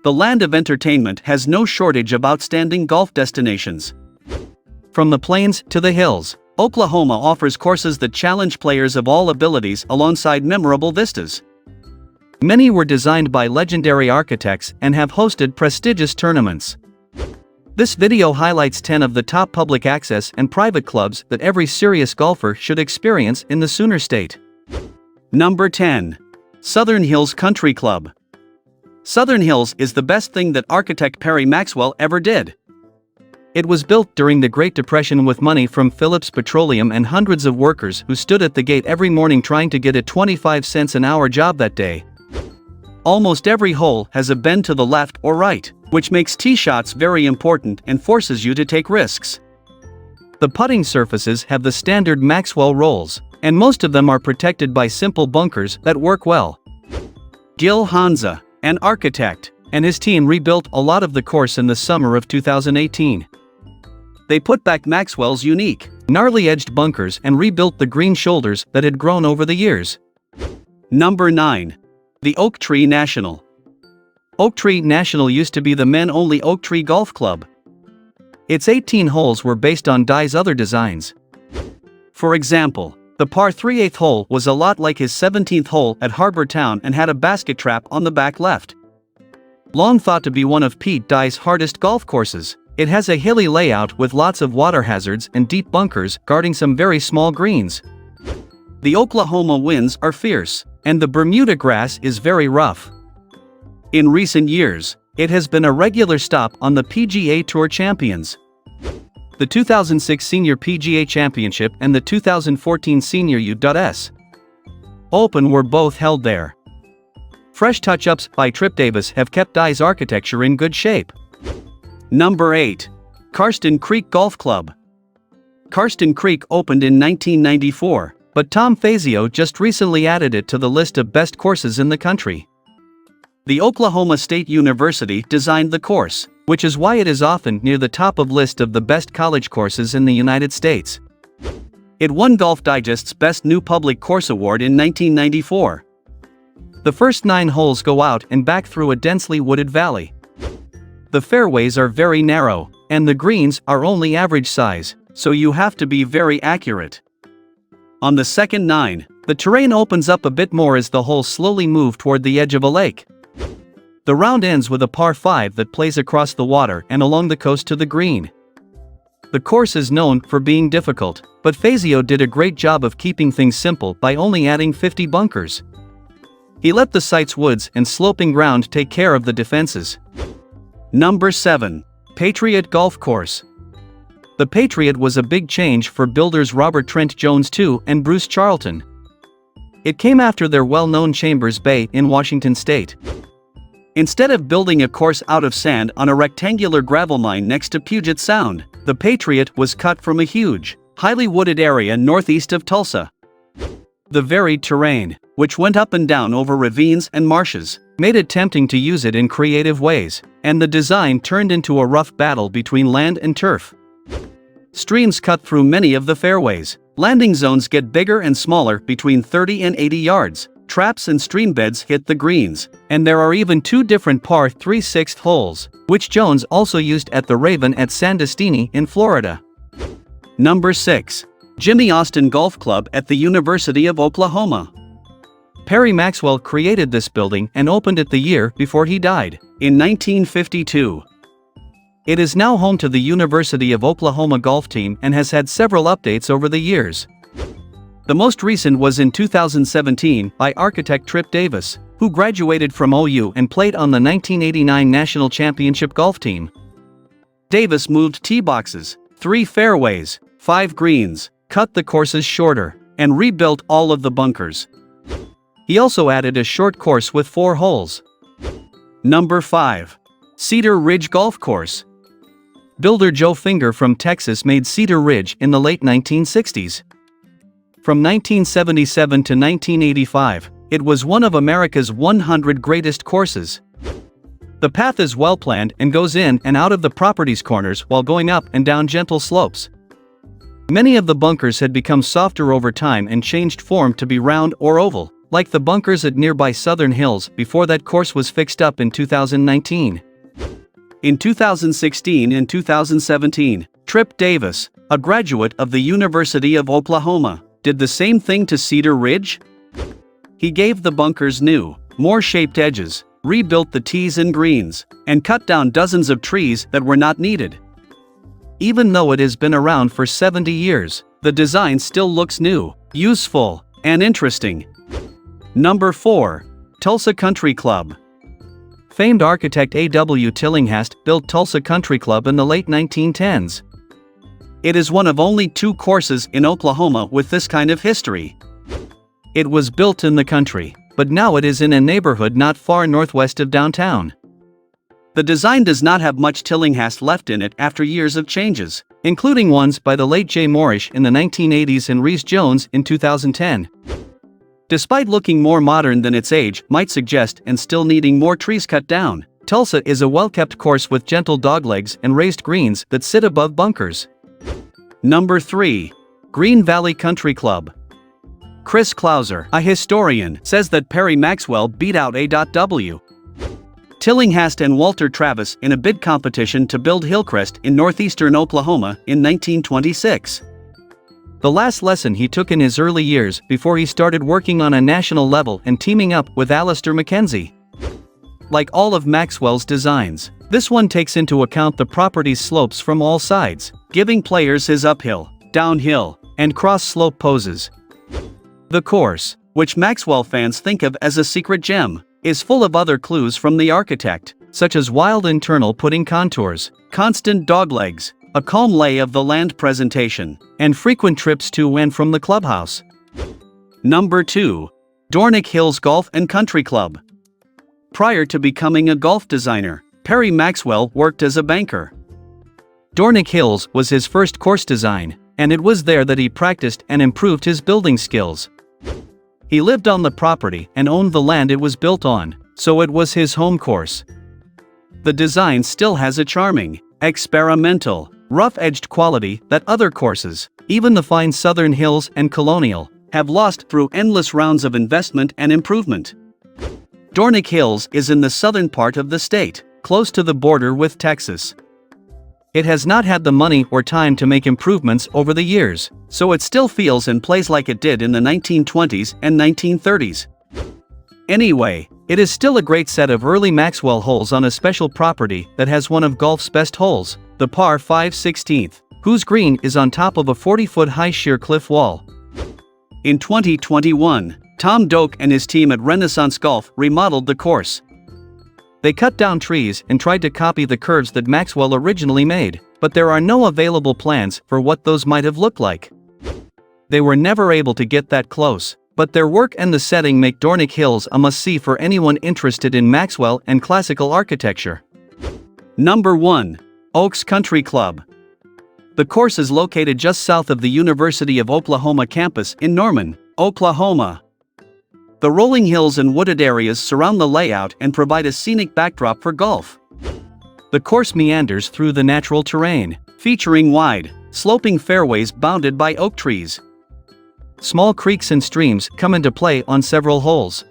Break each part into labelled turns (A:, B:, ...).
A: the land of entertainment has no shortage of outstanding golf destinations. From the plains to the hills, Oklahoma offers courses that challenge players of all abilities alongside memorable vistas. Many were designed by legendary architects and have hosted prestigious tournaments. This video highlights 10 of the top public access and private clubs that every serious golfer should experience in the Sooner State. Number 10. Southern Hills Country Club. Southern Hills is the best thing that architect Perry Maxwell ever did. It was built during the Great Depression with money from Phillips Petroleum and hundreds of workers who stood at the gate every morning trying to get a 25 cents an hour job that day. Almost every hole has a bend to the left or right, which makes tee shots very important and forces you to take risks. The putting surfaces have the standard Maxwell rolls, and most of them are protected by simple bunkers that work well. Gil Hansa, an architect, and his team rebuilt a lot of the course in the summer of 2018. They put back Maxwell's unique, gnarly-edged bunkers and rebuilt the green shoulders that had grown over the years. Number 9. The Oak Tree National. Oak Tree National used to be the men-only Oak Tree Golf Club. Its 18 holes were based on Dye's other designs. For example, the par 3/8 hole was a lot like his 17th hole at Harbor Town and had a basket trap on the back left. Long thought to be one of Pete Dye's hardest golf courses, it has a hilly layout with lots of water hazards and deep bunkers guarding some very small greens. The Oklahoma winds are fierce, and the Bermuda grass is very rough. In recent years, it has been a regular stop on the PGA Tour Champions. The 2006 Senior PGA Championship and the 2014 Senior U.S. Open were both held there. Fresh touch-ups by Trip Davis have kept Dye's architecture in good shape. Number 8. Carsten Creek Golf Club. Carsten Creek opened in 1994, but Tom Fazio just recently added it to the list of best courses in the country. The Oklahoma State University designed the course, which is why it is often near the top of list of the best college courses in the United States. It won Golf Digest's Best New Public Course Award in 1994. The first 9 holes go out and back through a densely wooded valley. The fairways are very narrow, and the greens are only average size, so you have to be very accurate. On the second 9, the terrain opens up a bit more as the holes slowly move toward the edge of a lake. The round ends with a par 5 that plays across the water and along the coast to the green. The course is known for being difficult, but Fazio did a great job of keeping things simple by only adding 50 bunkers. He let the site's woods and sloping ground take care of the defenses. Number 7. Patriot Golf Course. The Patriot was a big change for builders Robert Trent Jones II and Bruce Charlton. It came after their well-known Chambers Bay in Washington State. Instead of building a course out of sand on a rectangular gravel mine next to Puget Sound, the Patriot was cut from a huge, highly wooded area northeast of Tulsa. The varied terrain, which went up and down over ravines and marshes, made it tempting to use it in creative ways, and the design turned into a rough battle between land and turf. Streams cut through many of the fairways, landing zones get bigger and smaller between 30 and 80 yards, traps and stream beds hit the greens, and there are even 2 different par 3/6 holes, which Jones also used at the Raven at Sandusky in Florida. Number 6. Jimmy Austin Golf Club at the University of Oklahoma. Perry Maxwell created this building and opened it the year before he died, in 1952. It is now home to the University of Oklahoma golf team and has had several updates over the years. The most recent was in 2017 by architect Trip Davis, who graduated from OU and played on the 1989 National Championship golf team. Davis moved tee boxes, 3 fairways, 5 greens, cut the courses shorter, and rebuilt all of the bunkers. He also added a short course with 4 holes. Number 5. Cedar Ridge Golf Course. Builder Joe Finger from Texas made Cedar Ridge in the late 1960s. From 1977 to 1985, it was one of America's 100 greatest courses. The path is well planned and goes in and out of the property's corners while going up and down gentle slopes. Many of the bunkers had become softer over time and changed form to be round or oval, like the bunkers at nearby Southern Hills before that course was fixed up in 2019. In 2016 and 2017, Trip Davis, a graduate of the University of Oklahoma, did the same thing to Cedar Ridge. He gave the bunkers new, more shaped edges, rebuilt the tees and greens, and cut down dozens of trees that were not needed. Even though it has been around for 70 years, the design still looks new, useful, and interesting. Number 4. Tulsa Country Club. Famed architect A.W. Tillinghast built Tulsa Country Club in the late 1910s. It is one of only 2 courses in Oklahoma with this kind of history. It was built in the country, but now it is in a neighborhood not far northwest of downtown. The design does not have much Tillinghast left in it after years of changes, including ones by the late J. Morrish in the 1980s and Rhys Jones in 2010. Despite looking more modern than its age might suggest and still needing more trees cut down, Tulsa is a well-kept course with gentle doglegs and raised greens that sit above bunkers. Number 3. Green Valley Country Club. Chris Clouser, a historian, says that Perry Maxwell beat out A.W. Tillinghast and Walter Travis in a bid competition to build Hillcrest in northeastern Oklahoma in 1926. The last lesson he took in his early years before he started working on a national level and teaming up with Alistair Mackenzie. Like all of Maxwell's designs, this one takes into account the property's slopes from all sides, giving players his uphill, downhill, and cross-slope poses. The course, which Maxwell fans think of as a secret gem, is full of other clues from the architect, such as wild internal putting contours, constant doglegs, a calm lay of the land presentation, and frequent trips to and from the clubhouse. Number 2. Dornick Hills Golf and Country Club. Prior to becoming a golf designer, Perry Maxwell worked as a banker. Dornick Hills was his first course design, and it was there that he practiced and improved his building skills. He lived on the property and owned the land it was built on, so it was his home course. The design still has a charming, experimental, rough-edged quality that other courses, even the fine Southern Hills and Colonial, have lost through endless rounds of investment and improvement. Dornick Hills is in the southern part of the state, close to the border with Texas. It has not had the money or time to make improvements over the years, so it still feels and plays like it did in the 1920s and 1930s. Anyway, it is still a great set of early Maxwell holes on a special property that has one of golf's best holes, the par 5 16th, whose green is on top of a 40-foot high sheer cliff wall. In 2021, Tom Doak and his team at Renaissance Golf remodeled the course. They cut down trees and tried to copy the curves that Maxwell originally made, but there are no available plans for what those might have looked like. They were never able to get that close, but their work and the setting make Dornick Hills a must-see for anyone interested in Maxwell and classical architecture. Number 1. Oaks Country Club. The course is located just south of the University of Oklahoma campus in Norman, Oklahoma. The rolling hills and wooded areas surround the layout and provide a scenic backdrop for golf. The course meanders through the natural terrain, featuring wide, sloping fairways bounded by oak trees. Small creeks and streams come into play on several holes.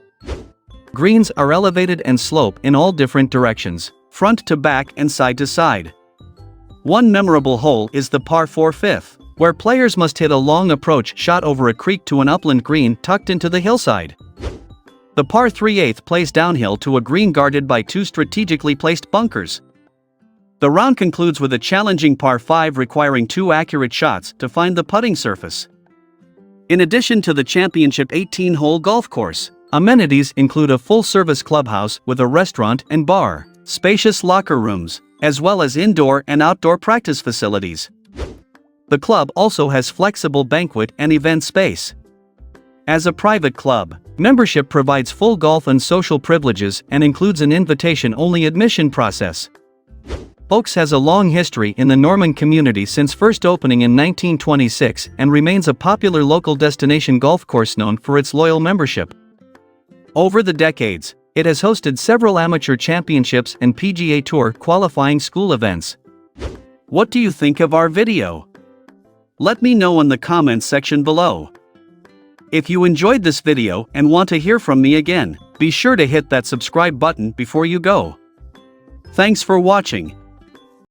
A: Greens are elevated and slope in all different directions, front to back and side to side. One memorable hole is the par 4 5th, where players must hit a long approach shot over a creek to an upland green tucked into the hillside. The par 3/8 plays downhill to a green guarded by 2 strategically placed bunkers. The round concludes with a challenging par 5 requiring 2 accurate shots to find the putting surface. In addition to the championship 18-hole golf course, amenities include a full-service clubhouse with a restaurant and bar, spacious locker rooms, as well as indoor and outdoor practice facilities. The club also has flexible banquet and event space. As a private club, membership provides full golf and social privileges and includes an invitation-only admission process. Oaks has a long history in the Norman community since first opening in 1926 and remains a popular local destination golf course known for its loyal membership. Over the decades, it has hosted several amateur championships and PGA Tour qualifying school events. What do you think of our video? Let me know in the comments section below. If you enjoyed this video and want to hear from me again, be sure to hit that subscribe button before you go. Thanks for watching.